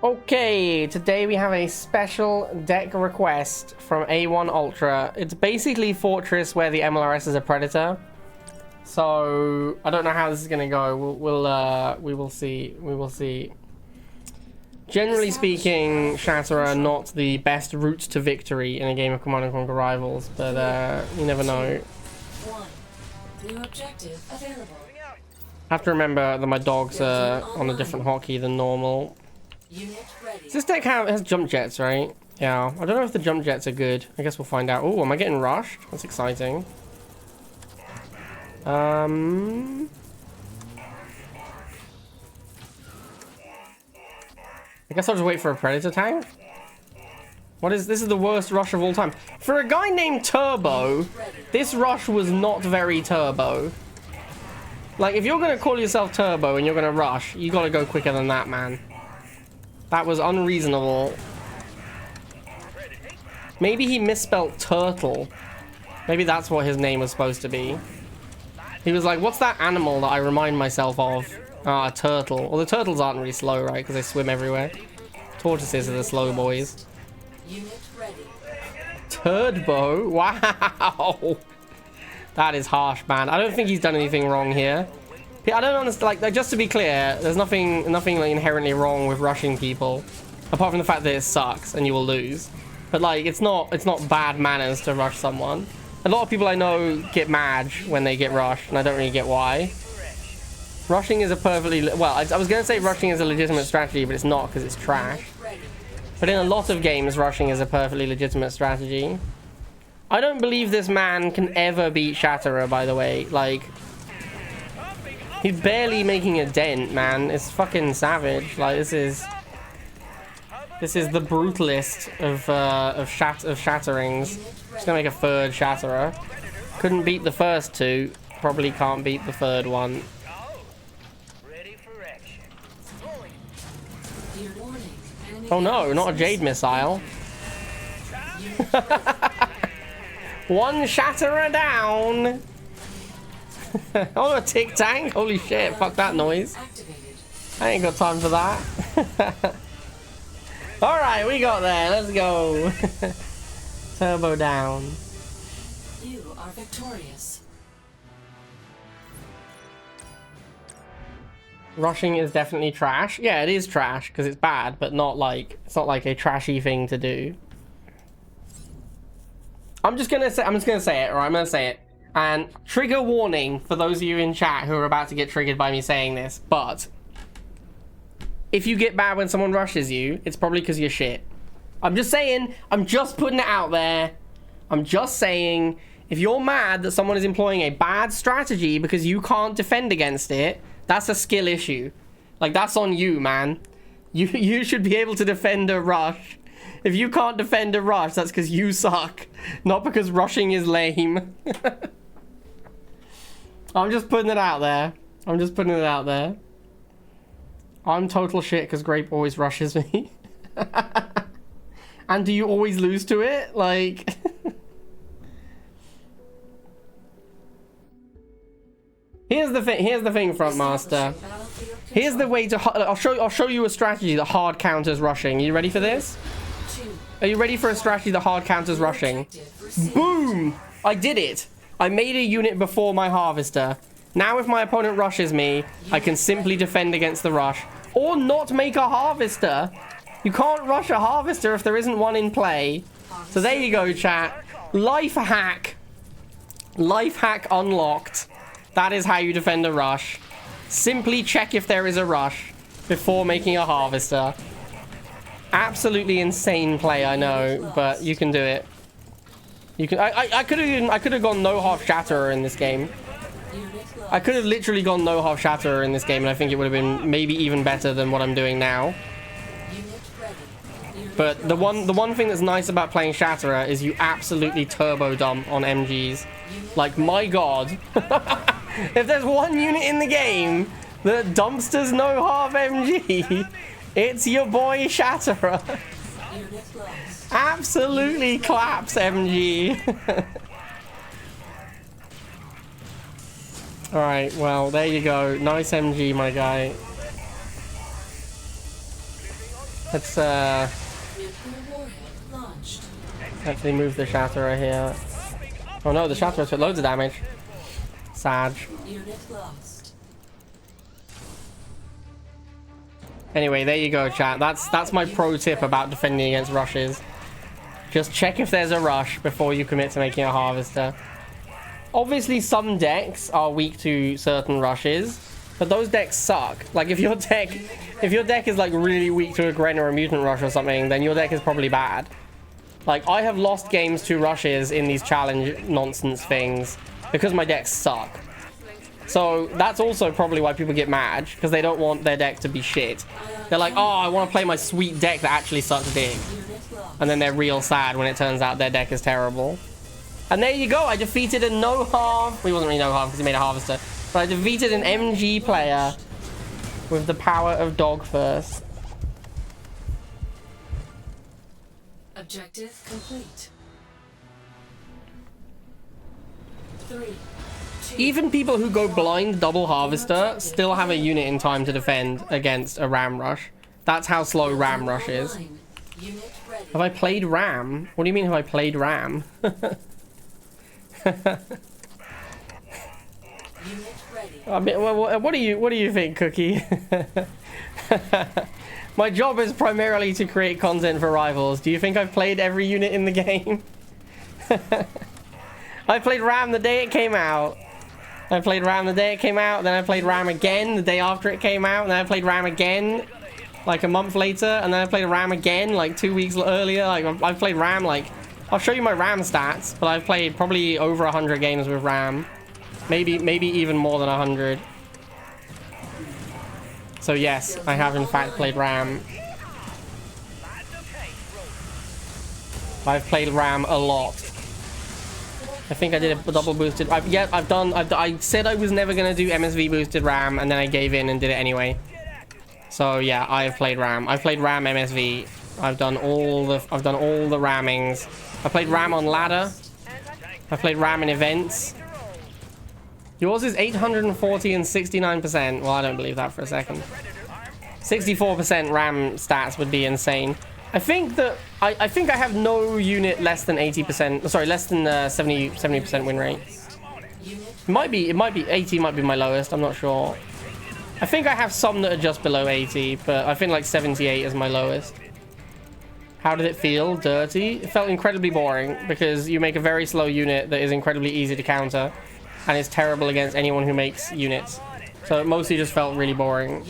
Okay, today we have a special deck request from A1Ultra. It's basically Fortress where the MLRS is a Predator. So I don't know how this is gonna go. We will see. We will see. Generally speaking, Shatterer are not the best route to victory in a game of Command & Conquer Rivals, but you never know. New objective available. Have to remember that my dogs are on a different hotkey than normal. Unit ready. This deck has jump jets, right? Yeah. I don't know if the jump jets are good. I guess we'll find out. Oh, am I getting rushed? That's exciting. I guess I'll just wait for a Predator tank. This is the worst rush of all time. For a guy named Turbo, this rush was not very turbo. Like, if you're gonna call yourself Turbo and you're gonna rush, you gotta go quicker than that, man. That was unreasonable. Maybe he misspelled turtle. Maybe that's what his name was supposed to be. He was like, what's that animal that I remind myself of? Ah, a turtle. Well, the turtles aren't really slow, right? Because they swim everywhere. Tortoises are the slow boys. Unit ready. Turbo? Wow. That is harsh, man. I don't think he's done anything wrong here. I don't understand, like, just to be clear, there's nothing like inherently wrong with rushing people, apart from the fact that it sucks and you will lose. But like, it's not bad manners to rush someone. A lot of people I know get mad when they get rushed, and I don't really get why. Rushing is a perfectly well. I was gonna say rushing is a legitimate strategy, but it's not because it's trash. But in a lot of games, rushing is a perfectly legitimate strategy. I don't believe this man can ever beat Shatterer, by the way. Like, he's barely making a dent, man. It's fucking savage. Like, this is the brutalist of shatterings. Just gonna make a third Shatterer. Couldn't beat the first two. Probably can't beat the third one. Oh no, not a Jade missile. One Shatterer down. Oh, a tick tank. Holy shit, fuck that noise. I ain't got time for that. Alright, we got there. Let's go. Turbo down. You are victorious. Rushing is definitely trash. Yeah, it is trash because it's bad, but not like it's not like a trashy thing to do. I'm just gonna say it, or I'm gonna say it. And trigger warning for those of you in chat who are about to get triggered by me saying this, but if you get bad when someone rushes you, it's probably because you're shit. I'm just saying, I'm just putting it out there. I'm just saying, if you're mad that someone is employing a bad strategy because you can't defend against it, that's a skill issue. Like, that's on you, man. You should be able to defend a rush. If you can't defend a rush, that's because you suck, not because rushing is lame. I'm just putting it out there. I'm just putting it out there. I'm total shit because Grape always rushes me. And do you always lose to it? Like... Here's the thing, Frontmaster. Here's the way to... I'll show you a strategy that hard counters rushing. You ready for this? Are you ready for a strategy that hard counters rushing? Boom! I did it. I made a unit before my Harvester. Now if my opponent rushes me, I can simply defend against the rush. Or not make a Harvester. You can't rush a Harvester if there isn't one in play. So there you go, chat. Life hack. Life hack unlocked. That is how you defend a rush. Simply check if there is a rush before making a Harvester. Absolutely insane play, I know, but you can do it. You can. I could have gone no half Shatterer in this game. I could have literally gone no half Shatterer in this game, and I think it would have been maybe even better than what I'm doing now. But the one thing that's nice about playing Shatterer is you absolutely turbo dump on MGs. Like, my god. If there's one unit in the game that dumpsters no half MG, it's your boy Shatterer. Absolutely claps MG. Alright, well, there you go. Nice MG, my guy. Let's Nuclear warhead launched. actually move the Shatterer here. Oh no, the Shatterer took loads of damage. Sad. Unit lost. Anyway, there you go, chat. That's my pro tip about defending against rushes. Just check if there's a rush before you commit to making a harvester. Obviously, some decks are weak to certain rushes, but those decks suck. Like if your deck is like really weak to a Gren or a mutant rush or something, then your deck is probably bad. Like I have lost games to rushes in these challenge nonsense things because my decks suck. So that's also probably why people get mad, because they don't want their deck to be shit. They're like, oh, I want to play my sweet deck that actually sucks dick. And then they're real sad when it turns out their deck is terrible. And there you go, I defeated a no-harv. Well, he wasn't really no-harv because he made a harvester. But I defeated an MG player with the power of dog first. Objective complete. 3, 2, Even people who go blind double harvester still have a unit in time to defend against a ram rush. That's how slow ram rush is. online. Unit ready. Have I played ram? What do you mean have I played ram? Unit ready. I mean, what do you think, Cookie? My job is primarily to create content for rivals. Do you think I've played every unit in the game? I played ram the day it came out. I played ram the day it came out. Then I played ram again the day after it came out. And then I played ram again like a month later. And then I played ram again like 2 weeks earlier. Like I've played ram like... I'll show you my ram stats, but I've played probably over 100 games with ram. Maybe even more than 100. So yes, I have in fact played ram. I've played ram a lot. I think I did a double boosted. I said I was never gonna do MSV boosted ram, and then I gave in and did it anyway. So yeah, I've played ram. I've played ram MSV. I've done all the rammings. I played ram on ladder. I played ram in events. Yours is 840 and 69%. Well, I don't believe that for a second. 64% ram stats would be insane. I think that I think I have no unit less than 80%. Sorry, less than 70% win rate. It might be 80 might be my lowest. I'm not sure. I think I have some that are just below 80, but I think like 78 is my lowest. How did it feel? Dirty? It felt incredibly boring because you make a very slow unit that is incredibly easy to counter and is terrible against anyone who makes units. So it mostly just felt really boring.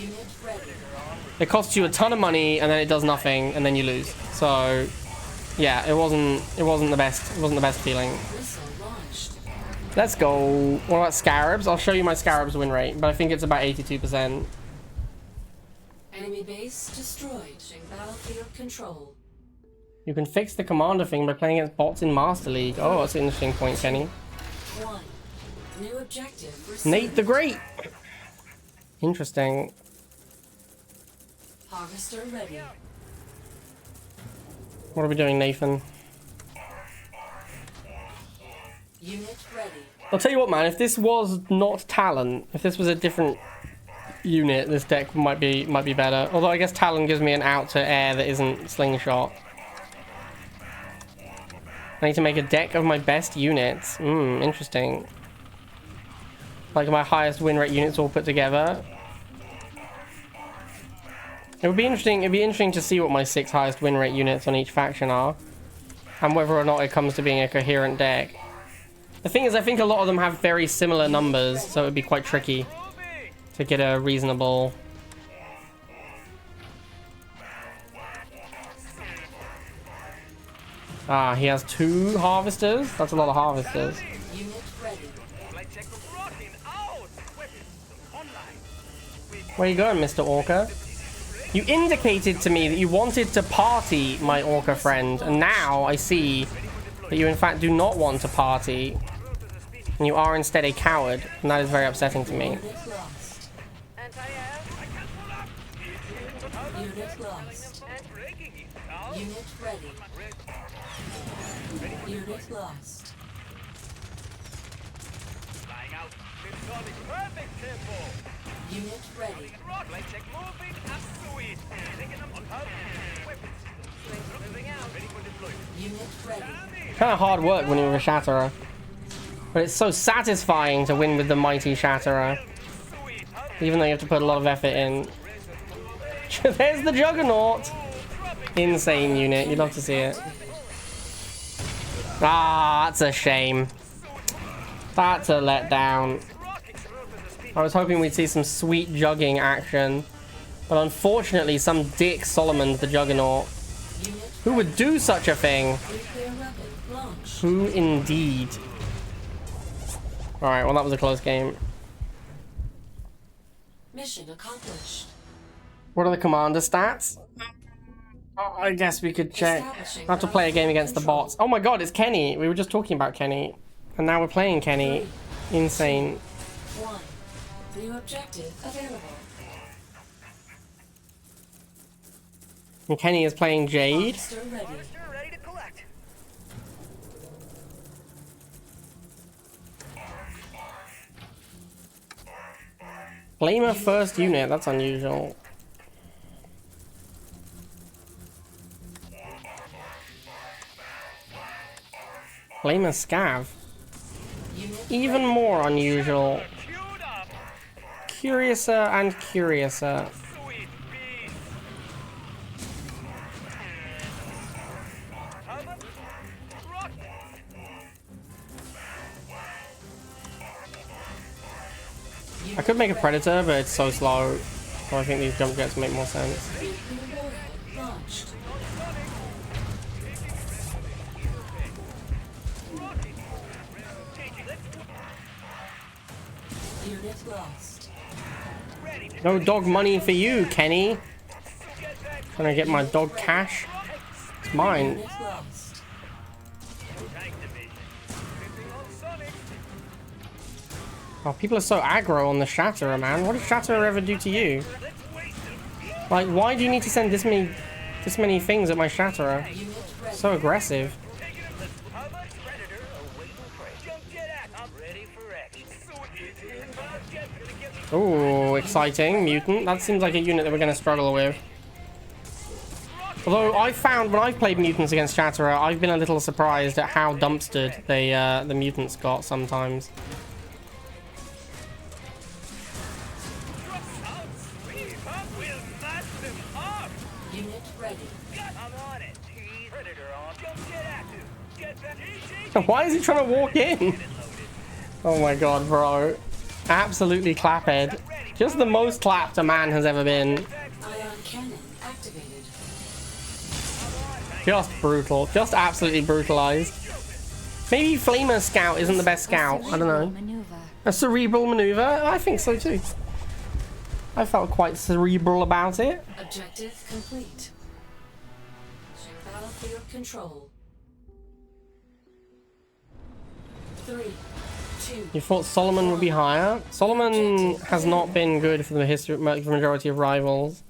It costs you a ton of money and then it does nothing and then you lose. So yeah, it wasn't the best. It wasn't the best feeling. Let's go. What about Scarabs? I'll show you my Scarabs win rate, but I think it's about 82%. Enemy base destroyed. Battlefield control. You can fix the commander thing by playing against bots in Master League. Oh, that's an interesting point, Kenny. 1. New objective received. Nate the Great. Interesting. Harvester ready. What are we doing, Nathan? Unit ready. I'll tell you what, man. If this was not Talon, if this was a different unit, this deck might be better. Although I guess Talon gives me an out to air that isn't Slingshot. I need to make a deck of my best units. Interesting. Like my highest win rate units all put together. It would be interesting. It'd be interesting to see what my 6 highest win rate units on each faction are, and whether or not it comes to being a coherent deck. The thing is, I think a lot of them have very similar numbers, so it would be quite tricky to get a reasonable. Ah, he has 2 harvesters? That's a lot of harvesters. Unit ready. Where you going, Mr. Orca? You indicated to me that you wanted to party, my Orca friend, and now I see that you in fact do not want to party. And you are instead a coward, and that is very upsetting to me. Unit lost. Unit lost. Unit ready. Unit lost. Unit ready. Unit ready. Kind of hard work winning with a Shatterer. But it's so satisfying to win with the mighty Shatterer. Even though you have to put a lot of effort in. There's the Juggernaut! Insane unit, you'd love to see it. Ah, that's a shame. That's a letdown. I was hoping we'd see some sweet jugging action. But unfortunately, some dick Solomon's the Juggernaut. Who would do such a thing? Who indeed? Alright, well that was a close game. Mission accomplished. What are the commander stats? Oh, I guess we could check. I have to play a game against the bots. Oh my god, it's Kenny. We were just talking about Kenny. And now we're playing Kenny. Insane. 1. New objective available. And Kenny is playing Jade. Monster ready. Flamer first unit, that's unusual. Flamer Scav. Even more unusual. Curiouser and curiouser. I could make a Predator, but it's so slow. So I think these jump jets make more sense. Launched. Unit lost. No dog money for you, Kenny. Trying to get my dog cash. It's mine. Unit lost. Oh, people are so aggro on the Shatterer, man. What did Shatterer ever do to you? Like, why do you need to send this many things at my Shatterer? Unit ready. So aggressive. Ooh, exciting. Mutant. That seems like a unit that we're going to struggle with. Although I found when I've played mutants against Shatterer, I've been a little surprised at how dumpstered the mutants got sometimes. Unit ready. Why is he trying to walk in? Oh my god, bro. Absolutely claphead. Just the most clapped a man has ever been. Ion cannon activated. Just brutal. Just absolutely brutalized. Maybe Flamer Scout isn't the best scout. I don't know. A cerebral maneuver? I think so too. I felt quite cerebral about it. Objective complete. Battlefield control. 3, 2. You thought Solomon would be higher? Solomon has not been good for the majority of rivals.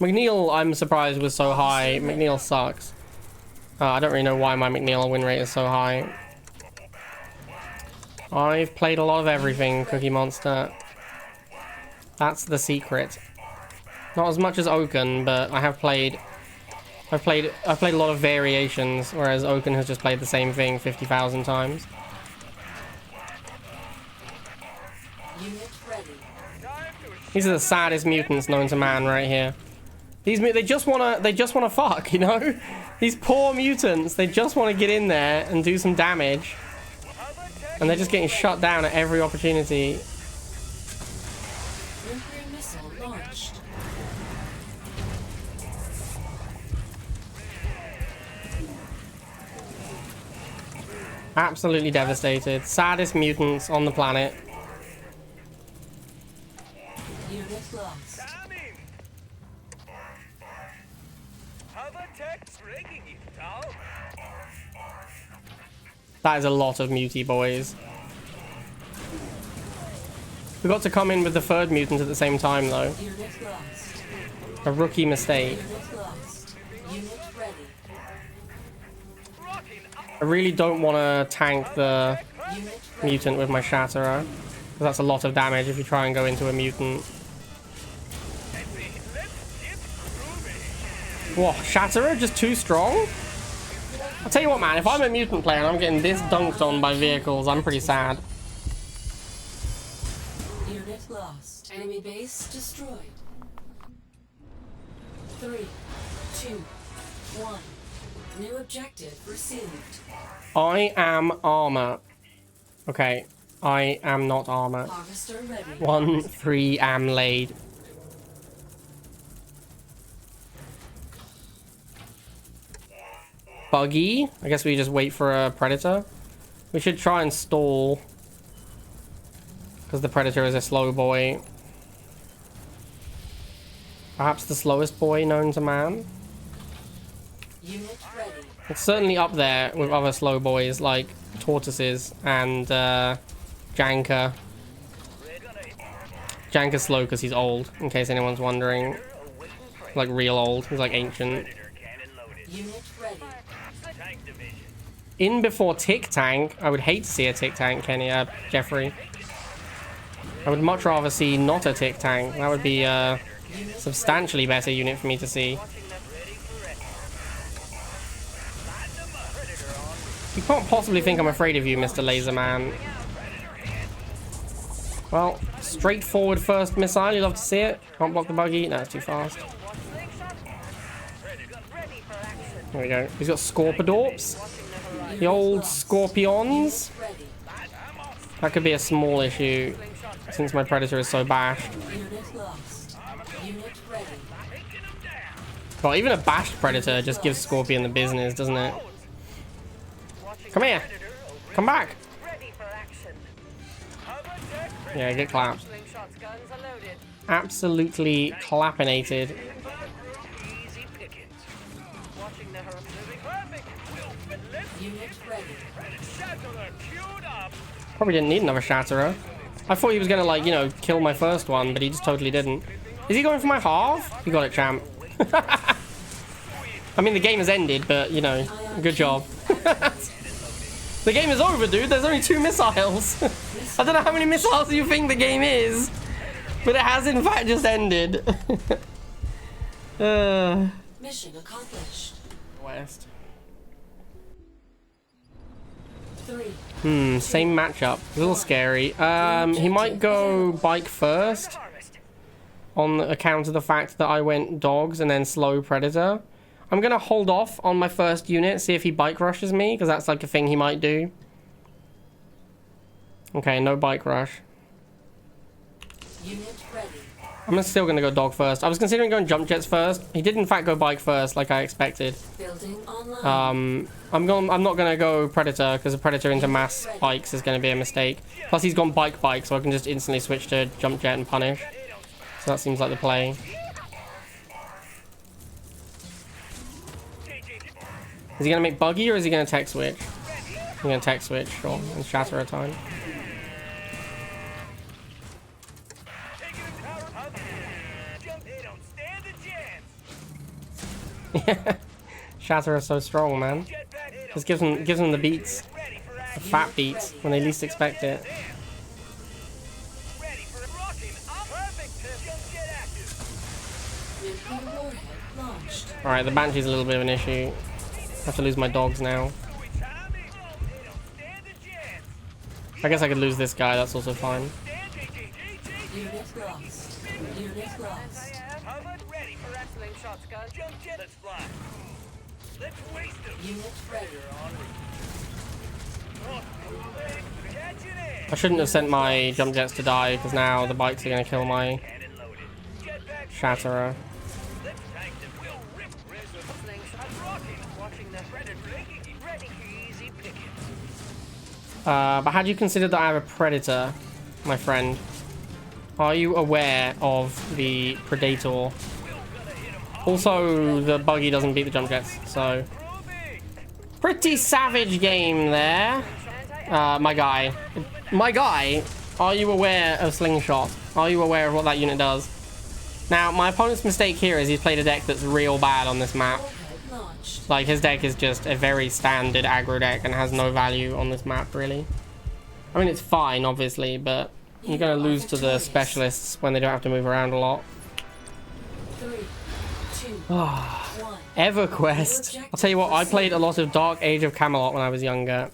McNeil, I'm surprised, was so high. McNeil sucks. I don't really know why my McNeil win rate is so high. I've played a lot of everything, Cookie Monster. That's the secret. Not as much as Oaken, but I have played. I've played a lot of variations, whereas Oaken has just played the same thing 50,000 times. Unit ready. These are the saddest mutants known to man right here. These they just wanna fuck, you know? These poor mutants, they just want to get in there and do some damage. And they're just getting shut down at every opportunity. Nuclear missile launched. Absolutely devastated. Saddest mutants on the planet. Unit lost. That is a lot of mutie boys. We got to come in with the third mutant at the same time though. Unit lost. A rookie mistake. Unit lost. Unit ready. I really don't want to tank the Unit ready. mutant with my Shatterer. Because that's a lot of damage if you try and go into a mutant. Whoa, Shatterer just too strong? I'll tell you what, man, if I'm a mutant player and I'm getting this dunked on by vehicles, I'm pretty sad. Unit lost. Enemy base destroyed. 3, 2, 1. New objective received. I am armor. Okay, I am not armor. Harvester ready. 1, 3 am laid. Buggy. I guess we just wait for a predator. We should try and stall. Because the predator is a slow boy. Perhaps the slowest boy known to man. Unit ready. It's certainly up there with other slow boys like tortoises and Janka. Janka's slow because he's old, in case anyone's wondering. Like real old. He's like ancient. Unit ready. In before Tick Tank. I would hate to see a Tick Tank, Jeffrey. I would much rather see not a Tick Tank. That would be a substantially better unit for me to see. You can't possibly think I'm afraid of you, Mr. Laserman. Well, straightforward first missile. You love to see it. Can't block the buggy. No, it's too fast. There we go. He's got Scorpidorps. The old Scorpions. That could be a small issue since my Predator is so bashed. Unit lost. Unit ready. Well, even a bashed Predator just gives Scorpion the business, doesn't it? Come here. Come back. Yeah, get clapped. Absolutely clappinated. Unit ready. Probably didn't need another Shatterer. I thought he was gonna, like, you know, kill my first one, but he just totally didn't. Is he going for my half? You got it, champ. I mean, the game has ended, but, you know, good job. The game is over, dude. There's only 2 missiles. I don't know how many missiles you think the game is, but it has, in fact, just ended. Mission accomplished. West. 3. Same matchup. A little scary. He might go bike first on account of the fact that I went dogs and then slow predator. I'm gonna hold off on my first unit, see if he bike rushes me, because that's like a thing he might do. Okay, no bike rush. Unit ready. I'm still gonna go dog first. I was considering going jump jets first. He did in fact go bike first, like I expected. Building online. I'm not gonna go predator because a predator into mass bikes is gonna be a mistake. Plus he's gone bike, so I can just instantly switch to jump jet and punish. So that seems like the play. Is he gonna make buggy or is he gonna tech switch? He's gonna tech switch, sure, and shatter a time. Yeah, shatter is so strong, man. Just gives them the beats, the fat beats when they least expect it. All right, the Banshee's a little bit of an issue. I have to lose my dogs now. I guess I could lose this guy. That's also fine. Unit lost. Unit lost. Unit ready. I shouldn't have sent my jump jets to die because now the bikes are going to kill my Shatterer. But had you considered that I have a Predator, my friend? Are you aware of the Predator? Also, the buggy doesn't beat the jump jets, so... Pretty savage game there. My guy. My guy, are you aware of Slingshot? Are you aware of what that unit does? Now, my opponent's mistake here is he's played a deck that's real bad on this map. Like, his deck is just a very standard aggro deck and has no value on this map, really. I mean, it's fine, obviously, but you're going to lose to the specialists when they don't have to move around a lot. 3, 2, EverQuest. I'll tell you what, I played a lot of Dark Age of Camelot when I was younger.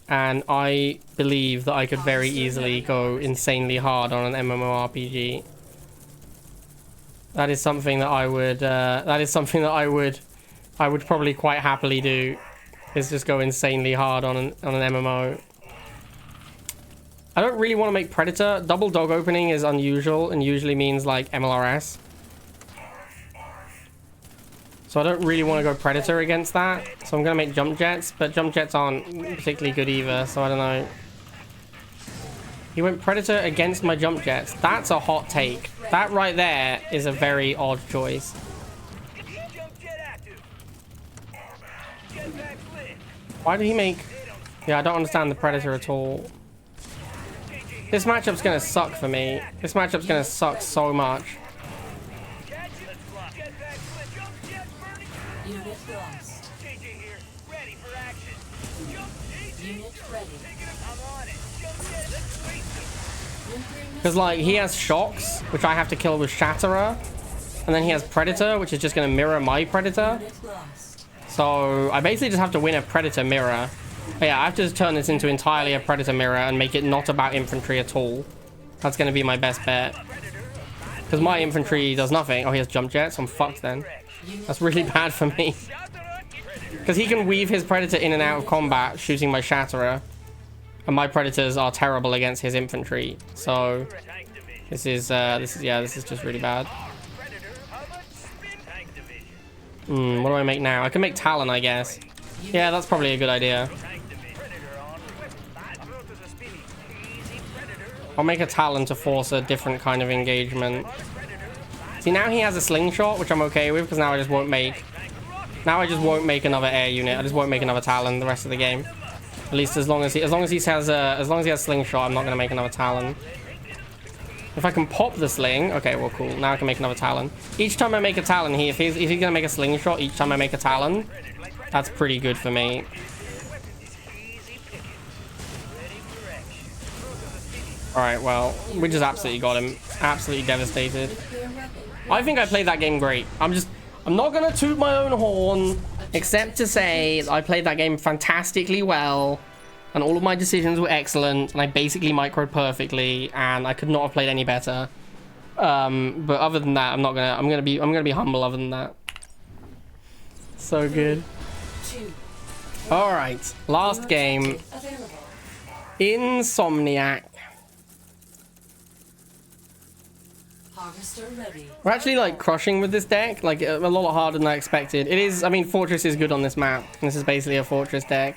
And I believe that I could very easily go insanely hard on an MMORPG. That is something that I would, I would probably quite happily do. Is just go insanely hard on an MMO. I don't really want to make Predator. Double dog opening is unusual and usually means like MLRS. So I don't really want to go Predator against that. So I'm going to make Jump Jets, but Jump Jets aren't particularly good either, so I don't know. He went Predator against my Jump Jets. That's a hot take. That right there is a very odd choice. Why did he make... Yeah, I don't understand the Predator at all. This matchup's going to suck for me. This matchup's going to suck so much. Because, like, he has Shocks, which I have to kill with Shatterer. And then he has Predator, which is just going to mirror my Predator. So, I basically just have to win a Predator mirror. But yeah, I have to just turn this into entirely a Predator mirror and make it not about infantry at all. That's going to be my best bet. Because my infantry does nothing. Oh, he has Jump Jets. I'm fucked then. That's really bad for me. Because he can weave his Predator in and out of combat, shooting my Shatterer. And my Predators are terrible against his infantry. So, this is just really bad. What do I make now? I can make Talon, I guess. Yeah, that's probably a good idea. I'll make a Talon to force a different kind of engagement. See, now he has a slingshot, which I'm okay with, because now I just won't make... Now I just won't make another air unit. I just won't make another Talon the rest of the game. At least as long as he has slingshot, I'm not gonna make another Talon. If I can pop the sling, okay, well, cool. Now I can make another Talon. Each time I make a Talon, if he's gonna make a slingshot, each time I make a Talon, that's pretty good for me. All right, well, we just absolutely got him. Absolutely devastated. I think I played that game great. I'm not gonna toot my own horn. Except to say, I played that game fantastically well, and all of my decisions were excellent, and I basically microed perfectly, and I could not have played any better. But other than that, I'm gonna be humble. Other than that, so good. All right, last game, Insomniac. We're actually like crushing with this deck, like a lot harder than I expected. It is, I mean, Fortress is good on this map. This is basically a Fortress deck.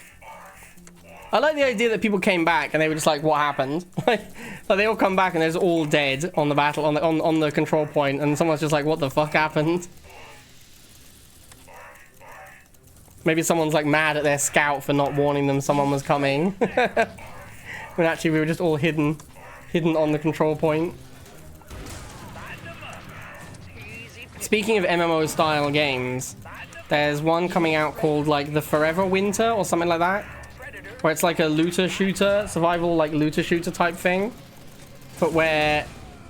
I like the idea that people came back and they were just like, what happened? like they all come back and they're all dead on the battle, on the control point, and someone's just like, what the fuck happened? Maybe someone's like mad at their scout for not warning them someone was coming. When actually we were just all hidden on the control point. Speaking of MMO style games, there's one coming out called like the Forever Winter or something like that, where it's like a looter shooter, survival like looter shooter type thing, but where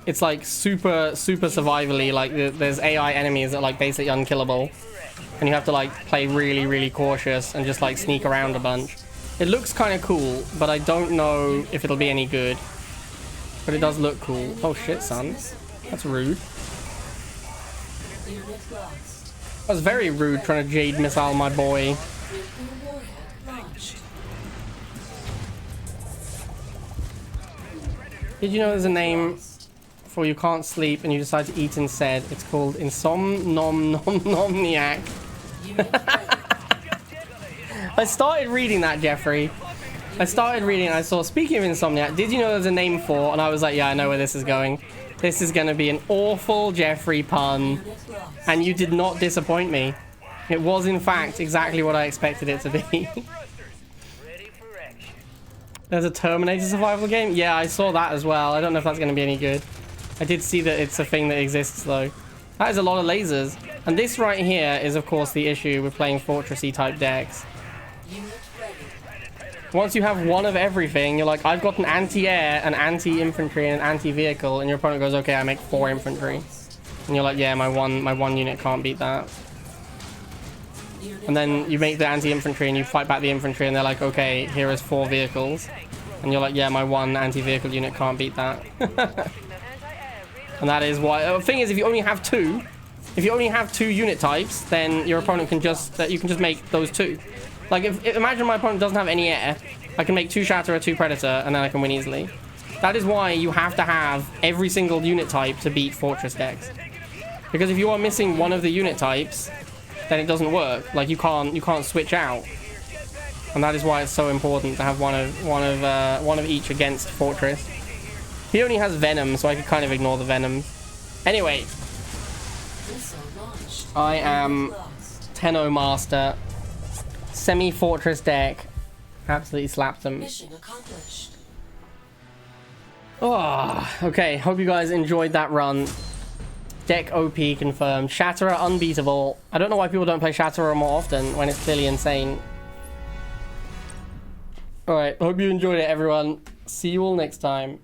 it's like super survivally, like there's AI enemies that are like basically unkillable, and you have to like play really cautious and just like sneak around a bunch. It looks kind of cool, but I don't know if it'll be any good, but it does look cool. Oh shit, son, that's rude. That was very rude trying to Jade Missile my boy. Did you know there's a name for you can't sleep and you decide to eat instead? It's called Insomniac. I started reading that, Jeffrey. I started reading and I saw, speaking of Insomniac, did you know there's a name for? And I was like, yeah, I know where this is going. This is going to be an awful Jeffrey pun. And you did not disappoint me. It was, in fact, exactly what I expected it to be. There's a Terminator survival game? Yeah, I saw that as well. I don't know if that's going to be any good. I did see that it's a thing that exists, though. That is a lot of lasers. And this right here is, of course, the issue with playing Fortressy type decks. Once you have one of everything, you're like, I've got an anti-air, an anti-infantry, and an anti-vehicle, and your opponent goes, okay, I make 4 infantry. And you're like, yeah, my one unit can't beat that. Unit And then you lost. make the anti-infantry and you fight back the infantry and they're like, okay, here is 4 vehicles. And you're like, yeah, my one anti-vehicle unit can't beat that. And that is why... The thing is, if you only have 2, if you only have 2 unit types, then your opponent can just... you can just make those 2. Like, if imagine my opponent doesn't have any air, I can make 2 Shatterer, 2 Predator, and then I can win easily. That is why you have to have every single unit type to beat Fortress decks. Because if you are missing one of the unit types, then it doesn't work. Like, you can't switch out. And that is why it's so important to have one of each against Fortress. He only has Venom, so I could kind of ignore the Venom. Anyway, Missile launched. I Unit am lost. Tenno Master. Semi-Fortress deck. Absolutely slapped them. Mission accomplished. Oh, okay. Hope you guys enjoyed that run. Deck OP confirmed. Shatterer unbeatable. I don't know why people don't play Shatterer more often when it's clearly insane. Alright, hope you enjoyed it, everyone. See you all next time.